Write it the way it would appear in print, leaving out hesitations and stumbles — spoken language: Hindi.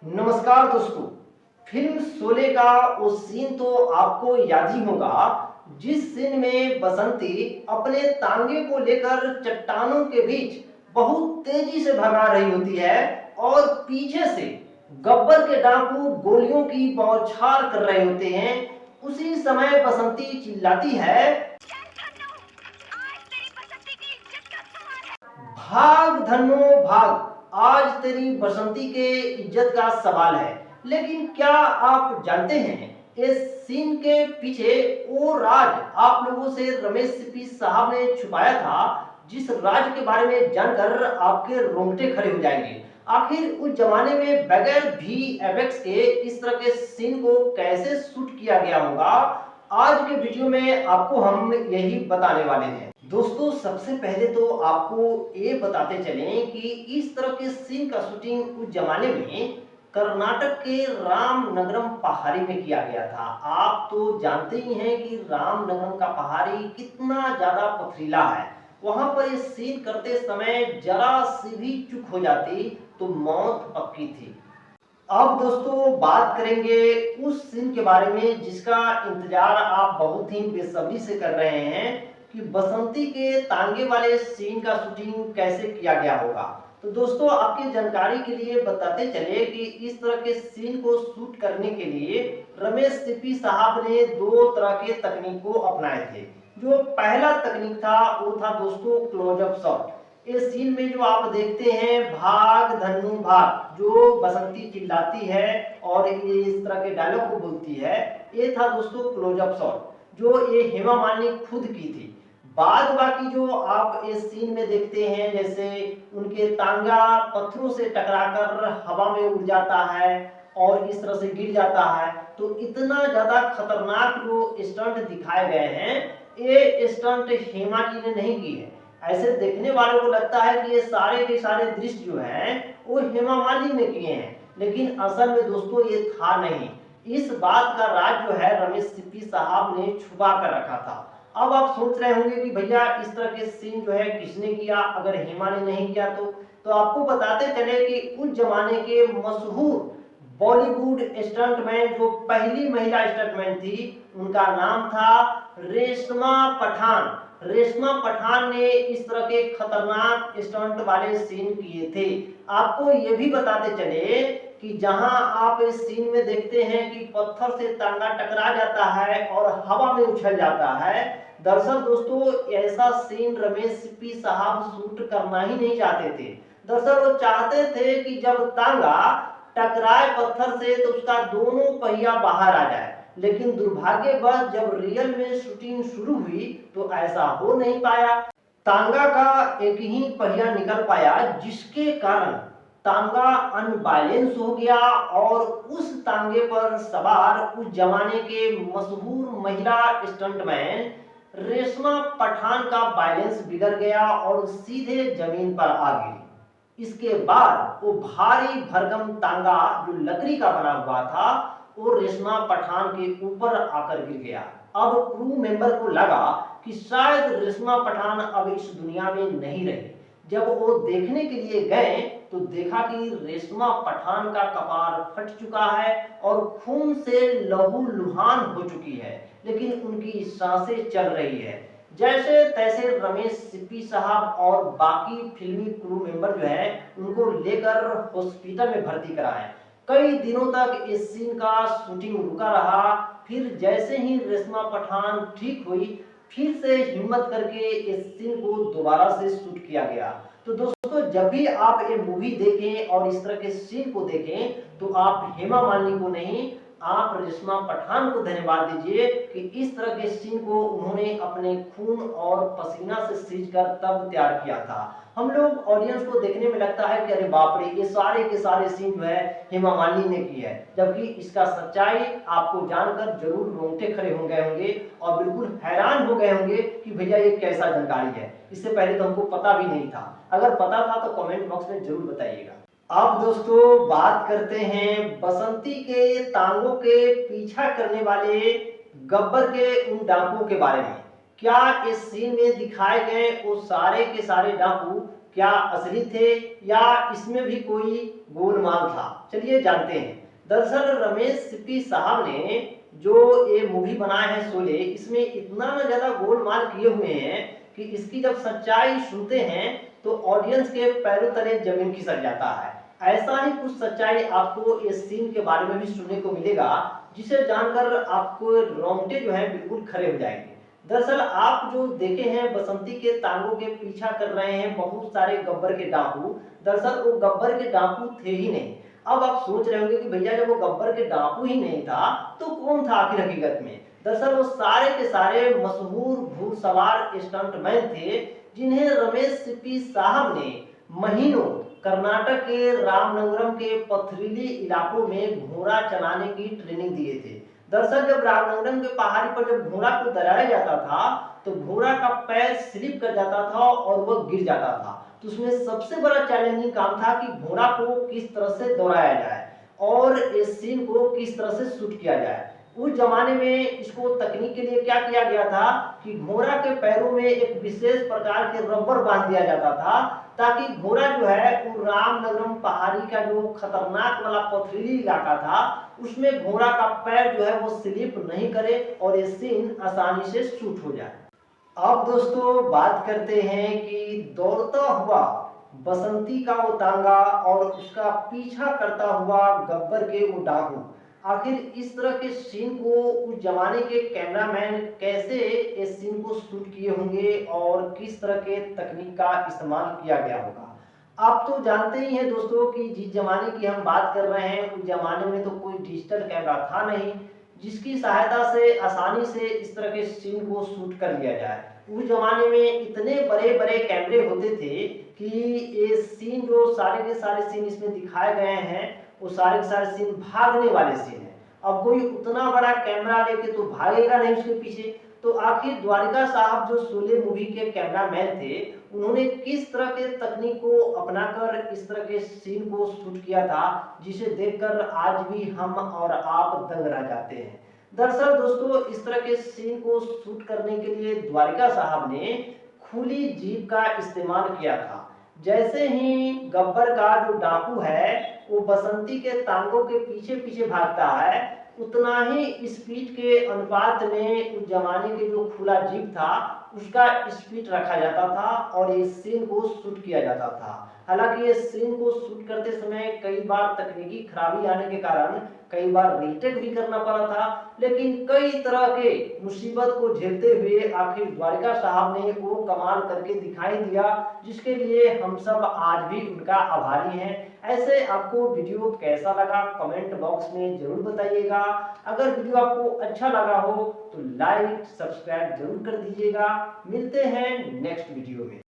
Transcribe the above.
नमस्कार दोस्तों। फिल्म शोले का वो सीन तो आपको याद ही होगा, जिस सीन में बसंती अपने तांगे को लेकर चट्टानों के बीच बहुत तेजी से भगा रही होती है और पीछे से गब्बर के डाकू गोलियों की बौछार कर रहे होते हैं। उसी समय बसंती चिल्लाती है, भाग धन्नो भाग, आज तेरी बसंती के इज्जत का सवाल है। लेकिन क्या आप जानते हैं इस सीन के पीछे वो राज आप लोगों से रमेश सिप्पी साहब ने छुपाया था, जिस राज के बारे में जानकर आपके रोंगटे खड़े हो जाएंगे। आखिर उस जमाने में बगैर वीएफएक्स के इस तरह के सीन को कैसे शूट किया गया होगा, आज के वीडियो में आपको हम यही बताने वाले हैं। दोस्तों, सबसे पहले तो आपको ये बताते चलें कि इस तरह के सीन का शूटिंग उस जमाने में कर्नाटक के रामनगरम पहाड़ी में किया गया था। आप तो जानते ही हैं कि रामनगरम का पहाड़ी कितना ज्यादा पथरीला है। वहां पर ये सीन करते समय जरा सी भी चूक हो जाती तो मौत पक्की थी। अब दोस्तों बात करेंगे उस सीन के बारे में जिसका इंतजार आप बहुत ही बेसब्री से कर रहे हैं कि बसंती के तांगे वाले सीन का शूटिंग कैसे किया गया होगा। तो दोस्तों, आपकी जानकारी के लिए बताते चले कि इस तरह के सीन को शूट करने के लिए रमेश सिप्पी साहब ने दो तरह के तकनीक को अपनाए थे। जो पहला तकनीक था वो था दोस्तों क्लोजअप शॉट। इस सीन में जो आप देखते हैं भाग धन्नु भाग, जो बसंती चिल्लाती है और ये इस तरह के डायलॉग को बोलती है, ये था दोस्तों क्लोजअप शॉट जो ये हेमा मालिनी खुद की थी। बाद बाकी जो आप इस सीन में देखते हैं, जैसे उनके तांगा पत्थरों से टकराकर हवा में उड़ जाता है और इस तरह से गिर जाता है, तो इतना ज्यादा खतरनाक जो स्टंट दिखाए गए हैं, ये स्टंट हेमा जी ने नहीं की है। ऐसे देखने वालों को लगता है कि ये सारे के सारे दृश्य जो हैं वो हेमा मालिनी ने किए हैं, लेकिन असल में दोस्तों ये था नहीं। इस बात का राज जो है रमेश सिप्पी साहब ने छुपा कर रखा था। अब आप सोच रहे होंगे कि भैया इस तरह के सीन जो है किसने किया, अगर हेमा ने नहीं किया तो आपको बताते चले कि उस जमाने के मशहूर बॉलीवुड स्टंटमैन जो पहली महिला स्टंटमैन थी, उनका नाम था रेशमा पठान। रेशमा पठान ने इस तरह के खतरनाक स्टंट वाले सीन किए थे। आपको ये भी बताते चले कि जहां आप इस सीन में देखते हैं कि पत्थर से तांगा टकरा जाता है और हवा में उछल जाता है, दरअसल दोस्तों ऐसा सीन रमेश सिप्पी साहब शूट करना ही नहीं चाहते थे। दरअसल वो चाहते थे कि जब तांगा टकराए पत्थर से तो उसका दोनों पहिया बाहर आ जाए, लेकिन दुर्भाग्यवश जब रियल में शूटिंग शुरू हुई तो ऐसा हो नहीं पाया। तांगा का एक ही पहिया निकल पाया, जिसके कारण तांगा अनबैलेंस हो गया और उस तांगे पर सवार उस जमाने के मशहूर महिला स्टंटमैन रेशमा पठान का बैलेंस बिगड़ गया और सीधे जमीन पर आ गिरी। इसके बाद वो भारी भरकम तांगा जो लकड़ी का बना हुआ था वो रेशमा पठान के ऊपर आकर गिर गया। अब क्रू मेंबर को लगा कि शायद रेशमा पठान अब इस दुनिया में नहीं रही। जब वो देखने के लिए गए तो देखा कि रेशमा पठान का कपार फट चुका है और खून से लहू लुहान हो चुकी है, लेकिन उनकी सांसें चल रही है। जैसे तैसे रमेश सिप्पी साहब और बाकी फिल्मी क्रू मेंबर जो है उनको लेकर हॉस्पिटल में भर्ती कराए। कई दिनों तक इस सीन का शूटिंग रुका रहा। फिर जैसे ही रेशमा पठान ठीक हुई, फिर से हिम्मत करके इस सीन को दोबारा से शूट किया गया। तो दोस्तों, जब भी आप ये मूवी देखें और इस तरह के सीन को देखें तो आप हेमा मालिनी को नहीं, आप रेशमा पठान को धन्यवाद दीजिए कि इस तरह के सीन को उन्होंने अपने खून और पसीना से सींचकर तब तैयार किया था। हम लोग ऑडियंस को देखने में लगता है कि अरे बाप रे, ये सारे के सारे सीन जो है हेमा मालिनी ने की है, जबकि इसका सच्चाई आपको जानकर जरूर रोंगटे खड़े हो गए होंगे और बिल्कुल हैरान हो गए होंगे कि भैया ये कैसा जानकारी है, इससे पहले तो हमको पता भी नहीं था। अगर पता था तो कमेंट बॉक्स में जरूर बताइएगा। अब दोस्तों बात करते हैं बसंती के तांगों के पीछा करने वाले गब्बर के उन डाकुओं के बारे में। क्या इस सीन में दिखाए गए वो सारे के सारे डाकू क्या असली थे या इसमें भी कोई गोलमाल था? चलिए जानते हैं। दरअसल रमेश सिप्पी साहब ने जो ये मूवी बनाया है शोले, इसमें इतना ना ज्यादा गोलमाल किए हुए हैं कि इसकी जब सच्चाई सुनते हैं तो ऑडियंस के पैरों तले जमीन खिसक जाता है। ऐसा ही कुछ सच्चाई आपको इस सीन के बारे में भी सुनने को मिलेगा, जिसे जानकर आपको रोंगटे जो है बिल्कुल खड़े हो जाएंगे। दरअसल आप जो देखे हैं बसंती के तांगों के पीछा कर रहे हैं बहुत सारे गब्बर के डाकू, दरअसल वो गब्बर के डाकू थे ही नहीं। अब आप सोच रहे होंगे कि भैया जब वो गब्बर के डाकू ही नहीं था तो कौन था आखिर हकीकत में? दरअसल वो सारे के सारे मशहूर घुड़सवार स्टंटमैन थे, जिन्हें रमेश सिप्पी साहब ने महीनों कर्नाटक के रामनगरम के पथरीली इलाकों में घोड़ा चलाने की ट्रेनिंग दिए थे। दरअसल जब रामनगरम के पहाड़ी पर जब घोड़ा को दौड़ाया जाता था तो घोड़ा का पैर स्लिप कर जाता था और वह गिर जाता था। तो उसमें सबसे बड़ा चैलेंजिंग काम था कि घोड़ा को किस तरह से दौड़ाया जाए और इस सीन को किस तरह से शूट किया जाए। उस जमाने में इसको तकनीक के लिए क्या किया गया था कि घोड़ा के पैरों में एक विशेष प्रकार के रबर बांध दिया जाता था, ताकि घोड़ा जो है वो रामनगरम पहाड़ी का जो खतरनाक वाला पथरीली इलाका था उसमें घोड़ा का पैर जो है वो स्लिप नहीं करे और ये सीन आसानी से शूट हो जाए। अब दोस्तों बात करते हैं कि दौड़ता हुआ बसंती का वो तांगा और उसका पीछा करता हुआ गब्बर के वो डाकू, आखिर इस तरह के सीन को उस जमाने के कैमरामैन कैसे इस सीन को शूट किए होंगे और किस तरह के तकनीक का इस्तेमाल किया गया होगा। आप तो जानते ही हैं दोस्तों कि जिस जमाने की हम बात कर रहे हैं उस जमाने में तो कोई डिजिटल कैमरा था नहीं जिसकी सहायता से आसानी से इस तरह के सीन को शूट कर लिया जाए। उस जमाने में इतने बड़े बड़े कैमरे होते थे कि ये सीन जो सारे के सारे सीन इसमें दिखाए गए हैं वो सारे के सारे सीन भागने वाले सीन है। अब कोई उतना बड़ा कैमरा लेके तो भागेगा नहीं उसके पीछे। तो आखिर द्वारिका साहब जो शोले मूवी के कैमरामैन थे उन्होंने किस तरह के तकनीक को अपनाकर इस तरह के सीन को शूट किया था, जिसे देखकर आज भी हम और आप दंग रह जाते हैं। दरअसल दोस्तों इस तरह के सीन को शूट करने के लिए द्वारिका साहब ने खुली जीप का इस्तेमाल किया था। जैसे ही गब्बर का जो डाकू है वो बसंती के तांगों के पीछे पीछे भागता है, उतना ही स्पीड के अनुपात में उस जमाने के जो खुला जीप था उसका स्पीड रखा जाता था और इस सीन को शूट किया जाता था। हालांकि इस सीन को शूट करते समय कई बार तकनीकी खराबी आने के कारण कई बार रीटेक भी करना पड़ा था, लेकिन कई तरह के मुसीबत को झेलते हुए आखिर द्वारिका साहब ने वो कमाल करके दिखाई दिया, जिसके लिए हम सब आज भी उनका आभारी हैं। ऐसे आपको वीडियो कैसा लगा कमेंट बॉक्स में जरूर बताइएगा। अगर वीडियो आपको अच्छा लगा हो तो लाइक सब्सक्राइब जरूर कर दीजिएगा। मिलते हैं नेक्स्ट वीडियो में।